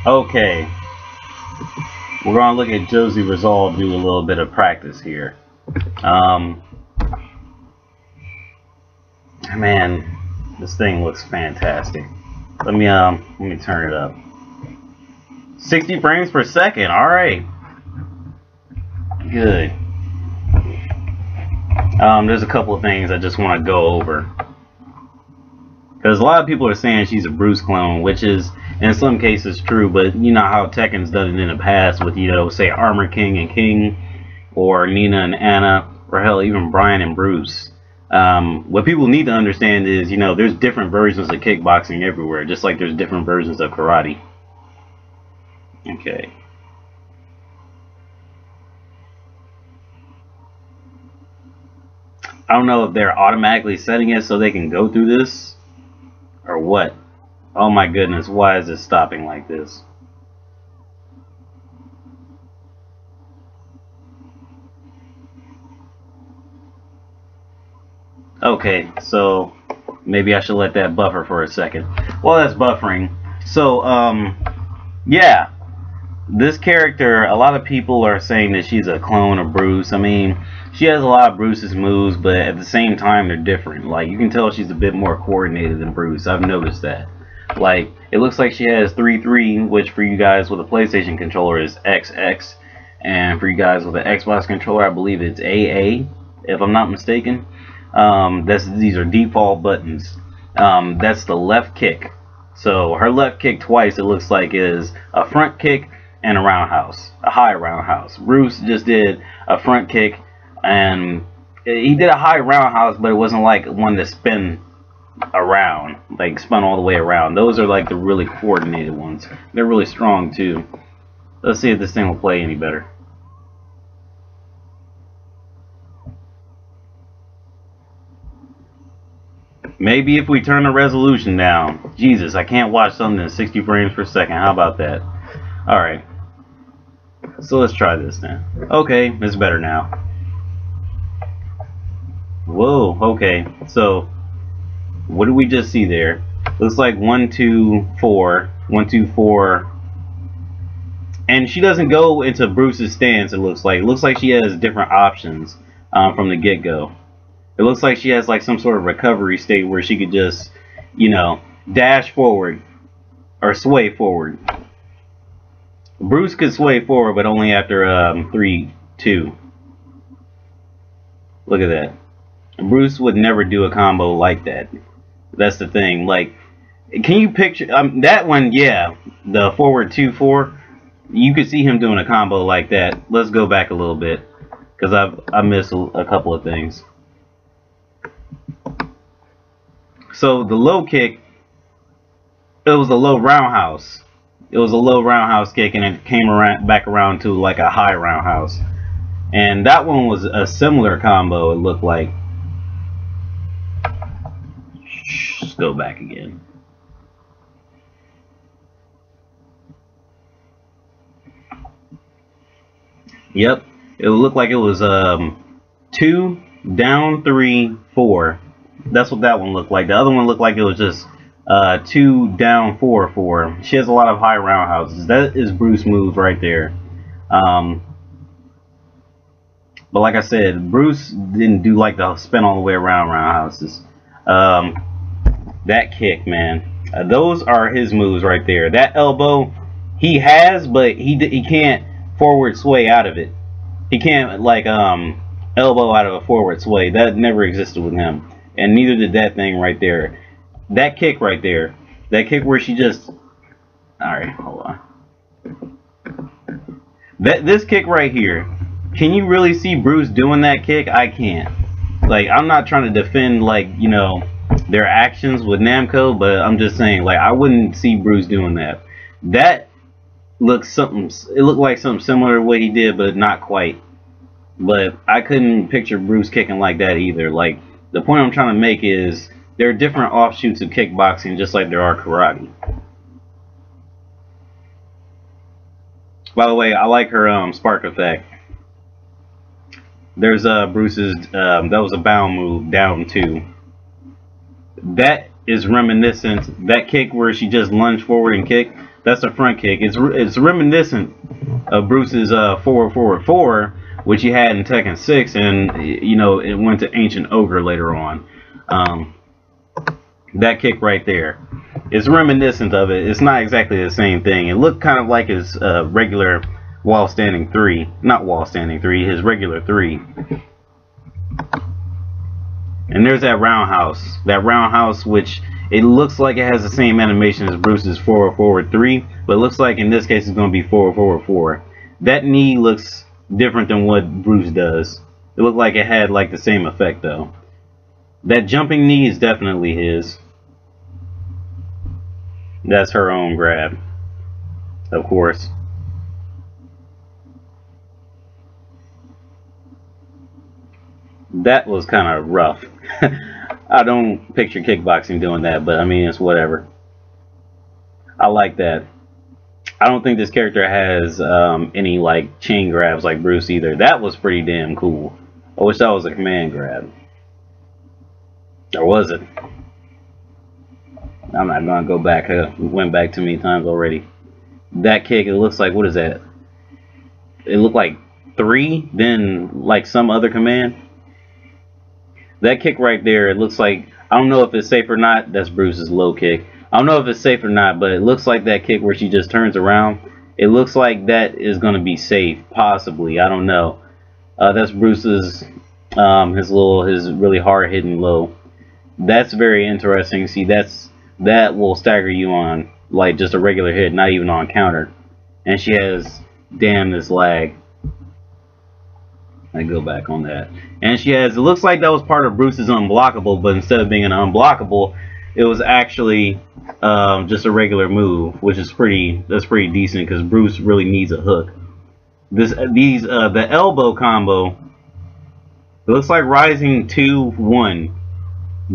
Okay, we're gonna look at Josie Rizal do a little bit of practice here. Um, Man, this thing looks fantastic. Let me turn it up. 60 frames per second. All right, good. There's a couple of things I just want to go over because a lot of people are saying she's a Bruce clone, which is in some cases true. But you know how Tekken's done it in the past with, you know, say Armor King and King, or Nina and Anna, or hell, even Brian and Bruce. What people need to understand is, you know, there's different versions of kickboxing everywhere, just like there's different versions of karate. Okay. I don't know if they're automatically setting it so they can go through this, or what. Oh my goodness, why is it stopping like this? Okay, so maybe I should let that buffer for a second. Well, that's buffering. So, yeah, this character, a lot of people are saying that she's a clone of Bruce. I mean, she has a lot of Bruce's moves, but at the same time, they're different. Like, you can tell she's a bit more coordinated than Bruce. I've noticed that. Like, it looks like she has 3-3, which for you guys with a PlayStation controller is XX. And for you guys with an Xbox controller, I believe it's AA, if I'm not mistaken. These are default buttons. That's the left kick. So her left kick twice, it looks like, is a front kick and a roundhouse, a high roundhouse. Bruce just did a front kick, and he did a high roundhouse, but it wasn't like one to spin around, like spun all the way around. Those are like the really coordinated ones. They're really strong too. Let's see if this thing will play any better. Maybe if we turn the resolution down. Jesus, I can't watch something in 60 frames per second. How about that? Alright. So let's try this then. Okay, it's better now. Whoa, okay. So, what did we just see there? Looks like 1, 2, 4. 1, 2, 4. And she doesn't go into Bruce's stance, it looks like. It looks like she has different options from the get-go. It looks like she has like some sort of recovery state where she could just, you know, dash forward or sway forward. Bruce could sway forward, but only after 3, 2. Look at that. Bruce would never do a combo like that. That's the thing. Like, can you picture that one? Yeah, the forward 2, 4. You could see him doing a combo like that. Let's go back a little bit because I missed a couple of things. So the low kick, it was a low roundhouse. It was a low roundhouse kick, and it came back around to like a high roundhouse. And that one was a similar combo, it looked like. Let's go back again. Yep, it looked like it was 2 down 3 4. That's what that one looked like. The other one looked like it was just 2 down 4 4. She has a lot of high roundhouses. That is Bruce moves right there. But like I said, Bruce didn't do like the spin all the way around roundhouses. That kick, man. Those are his moves right there. That elbow, he has, but he can't forward sway out of it. He can't like elbow out of a forward sway. That never existed with him. And neither did that thing right there. That kick right there. That kick where she just... Alright, hold on. This kick right here. Can you really see Bruce doing that kick? I can't. Like, I'm not trying to defend, like, you know, their actions with Namco, but I'm just saying, like, I wouldn't see Bruce doing that. That looks something... It looked like something similar to what he did, but not quite. But I couldn't picture Bruce kicking like that either. Like, the point I'm trying to make is there are different offshoots of kickboxing just like there are karate. By the way, I like her spark effect. There's Bruce's, that was a bound move, down 2. That is reminiscent, that kick where she just lunged forward and kicked, That's a front kick. It's reminiscent of Bruce's forward forward 4, which he had in Tekken 6, and you know it went to Ancient Ogre later on. That kick right there is reminiscent of it. It's not exactly the same thing. It looked kind of like his regular wall standing 3, not wall standing 3, his regular 3. And there's that roundhouse. That roundhouse, which it looks like it has the same animation as Bruce's forward forward 3, but it looks like in this case it's going to be forward forward 4. That knee looks different than what Bruce does. It looked like it had like the same effect though. That jumping knee is definitely his. That's her own grab, of course. That was kind of rough. I don't picture kickboxing doing that, but I mean, it's whatever. I like that. I don't think this character has any like chain grabs like Bruce either. That was pretty damn cool. I wish that was a command grab. Or was it? I'm not gonna go back. We went back too many times already. That kick, it looks like, what is that? It looked like 3, then like some other command. That kick right there, it looks like, I don't know if it's safe or not. That's Bruce's low kick. I don't know if it's safe or not, but it looks like that kick where she just turns around. It looks like that is going to be safe, possibly. I don't know. That's Bruce's, his really hard hitting low. That's very interesting. See, that will stagger you on like just a regular hit, not even on counter. And she has, damn, this lag. I go back on that. And she has, it looks like that was part of Bruce's unblockable, but instead of being an unblockable, it was actually just a regular move, which is that's pretty decent because Bruce really needs a hook. The elbow combo, it looks like rising 2-1,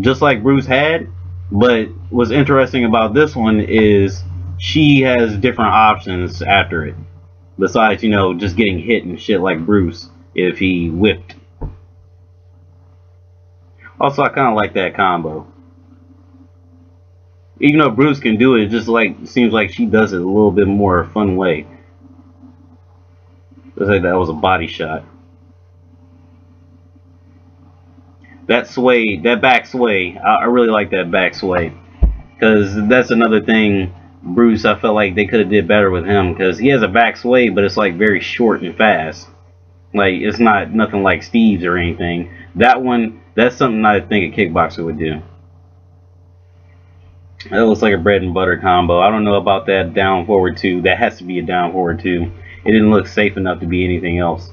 just like Bruce had. But what's interesting about this one is she has different options after it, besides, you know, just getting hit and shit like Bruce if he whipped. Also, I kind of like that combo. Even though Bruce can do it, it just like seems like she does it a little bit more fun way. Looks like that was a body shot. That sway, that back sway, I really like that back sway, because that's another thing Bruce, I felt like they could have did better with him, because he has a back sway, but it's like very short and fast. Like, it's not nothing like Steve's or anything. That one, that's something I think a kickboxer would do. That looks like a bread and butter combo. I don't know about that down forward 2. That has to be a down forward 2. It didn't look safe enough to be anything else.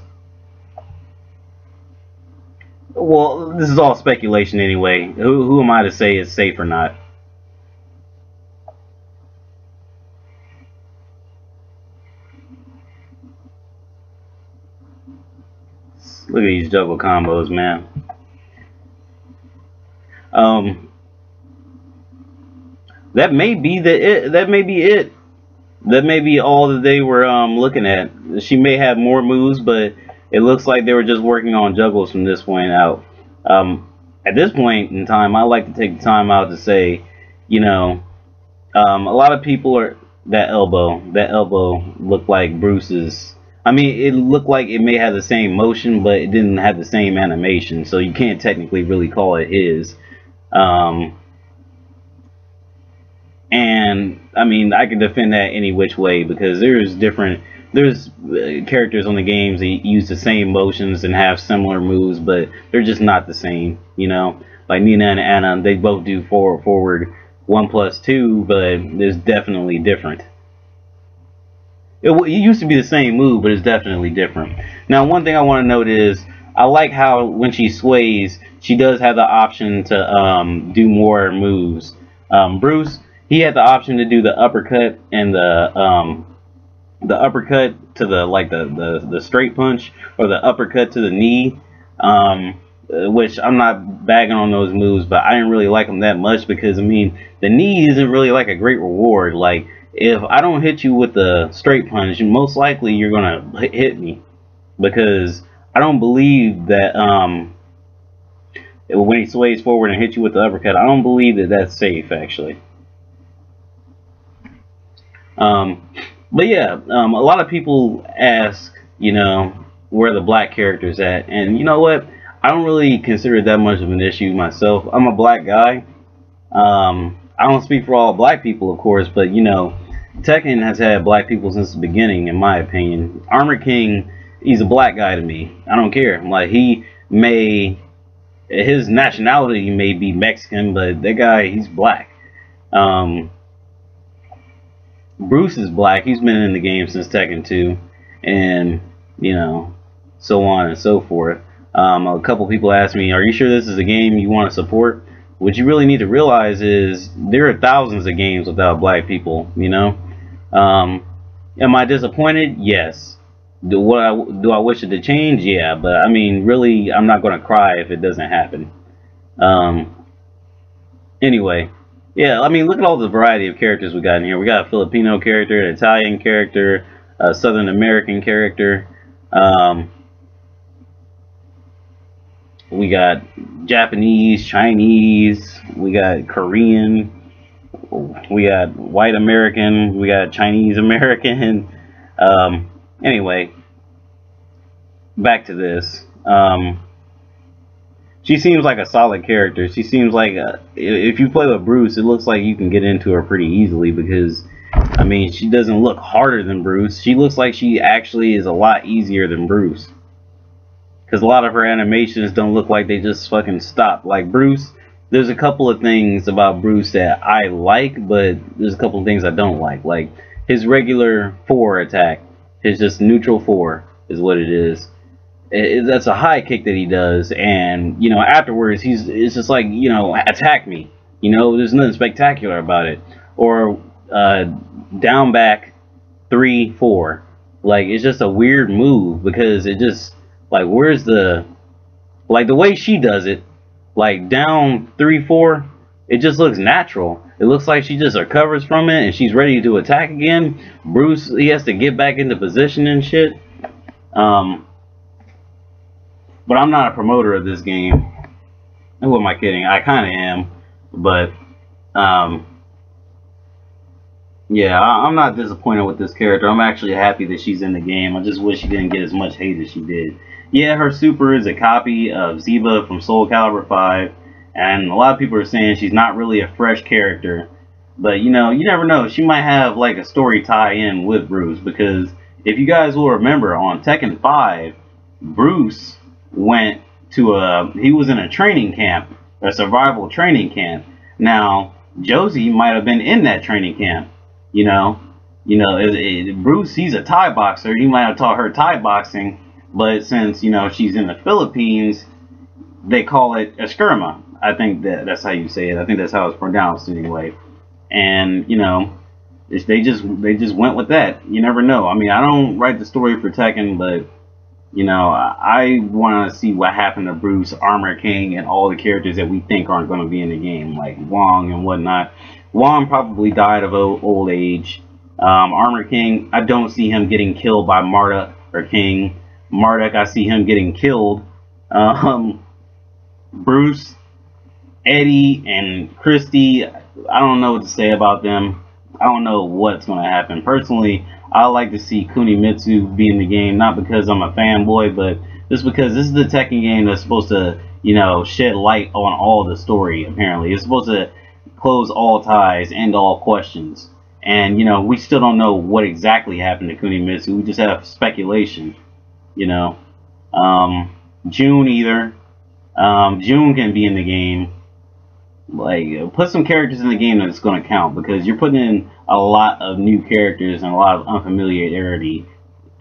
Well, this is all speculation anyway. Who am I to say it's safe or not? Look at these juggle combos, man. That may be it. That may be it. That may be all that they were looking at. She may have more moves, but it looks like they were just working on juggles from this point out. At this point in time, I like to take the time out to say, you know, a lot of people are that elbow looked like Bruce's. I mean, it looked like it may have the same motion, but it didn't have the same animation, so you can't technically really call it his. And I mean, I can defend that any which way, because there's characters on the games that use the same motions and have similar moves, but they're just not the same, you know. Like Nina and Anna, they both do forward 1+2, but it's definitely different. It used to be the same move, but it's definitely different. Now, one thing I want to note is, I like how when she sways, she does have the option to do more moves. Bruce, he had the option to do the uppercut and the uppercut to the straight punch, or the uppercut to the knee, which I'm not bagging on those moves, but I didn't really like them that much, because I mean, the knee isn't really like a great reward. Like, if I don't hit you with the straight punch, most likely you're gonna hit me, because I don't believe that when he sways forward and hits you with the uppercut, I don't believe that that's safe, actually. Um, but yeah, a lot of people ask, where the black character's at, and you know what? I don't really consider it that much of an issue myself. I'm a black guy. I don't speak for all black people, of course, but Tekken has had black people since the beginning, in my opinion. Armor King, he's a black guy to me. I don't care. Like, his nationality may be Mexican, but that guy, he's black. Um, Bruce is black. He's been in the game since Tekken 2, and so on and so forth. A couple people asked me, "Are you sure this is a game you want to support?" What you really need to realize is there are thousands of games without black people. Am I disappointed? Yes. Do I wish it to change? Yeah, but I mean, really, I'm not going to cry if it doesn't happen. Anyway, yeah, I mean, look at all the variety of characters we got in here. We got a Filipino character, an Italian character, a Southern American character. We got Japanese, Chinese, we got Korean, we got white American, we got Chinese American. Anyway, back to this. She seems like a solid character. She seems like if you play with Bruce, it looks like you can get into her pretty easily because, I mean, she doesn't look harder than Bruce. She looks like she actually is a lot easier than Bruce. Because a lot of her animations don't look like they just fucking stop. Like Bruce, there's a couple of things about Bruce that I like, but there's a couple of things I don't like. Like his regular 4 attack, his just neutral 4 is what it is. That's a high kick that he does, and afterwards it's just like attack me. There's nothing spectacular about it. Or down back 3-4, like it's just a weird move because it just like where's the way she does it, like down 3-4, it just looks natural. It looks like she just recovers from it and she's ready to attack again. Bruce, he has to get back into position and shit. But I'm not a promoter of this game. Who am I kidding? I kind of am. But, yeah, I'm not disappointed with this character. I'm actually happy that she's in the game. I just wish she didn't get as much hate as she did. Yeah, her super is a copy of Ziva from Soul Calibur 5. And a lot of people are saying she's not really a fresh character. But, you never know. She might have, like, a story tie-in with Bruce. Because if you guys will remember, on Tekken 5, Bruce he was in a training camp, a survival training camp. Now, Josie might have been in that training camp, Bruce, he's a Thai boxer. He might have taught her Thai boxing, but since, she's in the Philippines, they call it eskrima. I think that's how you say it. I think that's how it's pronounced anyway. And, they just went with that. You never know. I mean, I don't write the story for Tekken, but I want to see what happened to Bruce, Armor King, and all the characters that we think aren't going to be in the game, like Wong and whatnot. Wong probably died of old age. Armor King, I don't see him getting killed by Marduk or King. Marduk, I see him getting killed. Bruce, Eddie, and Christy, I don't know what to say about them. I don't know what's going to happen. Personally, I like to see Kunimitsu be in the game, not because I'm a fanboy, but just because this is the Tekken game that's supposed to, shed light on all the story, apparently. It's supposed to close all ties, end all questions. And, we still don't know what exactly happened to Kunimitsu. We just have speculation, June either. June can be in the game. Like, put some characters in the game that's going to count, because you're putting in a lot of new characters and a lot of unfamiliarity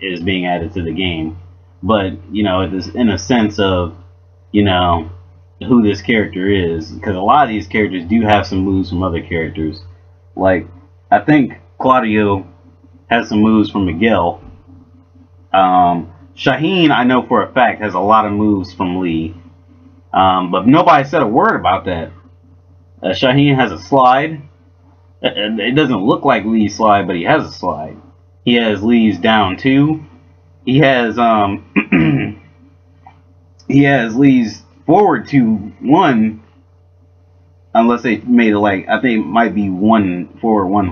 is being added to the game. But, it's in a sense of, who this character is, because a lot of these characters do have some moves from other characters. Like, I think Claudio has some moves from Miguel. Shaheen, I know for a fact, has a lot of moves from Lee. But nobody said a word about that. Shaheen has a slide. It doesn't look like Lee's slide, but he has a slide. He has Lee's down 2. He has he has Lee's forward 2-1. Unless they made it like, I think it might be 1 forward, 1 forward.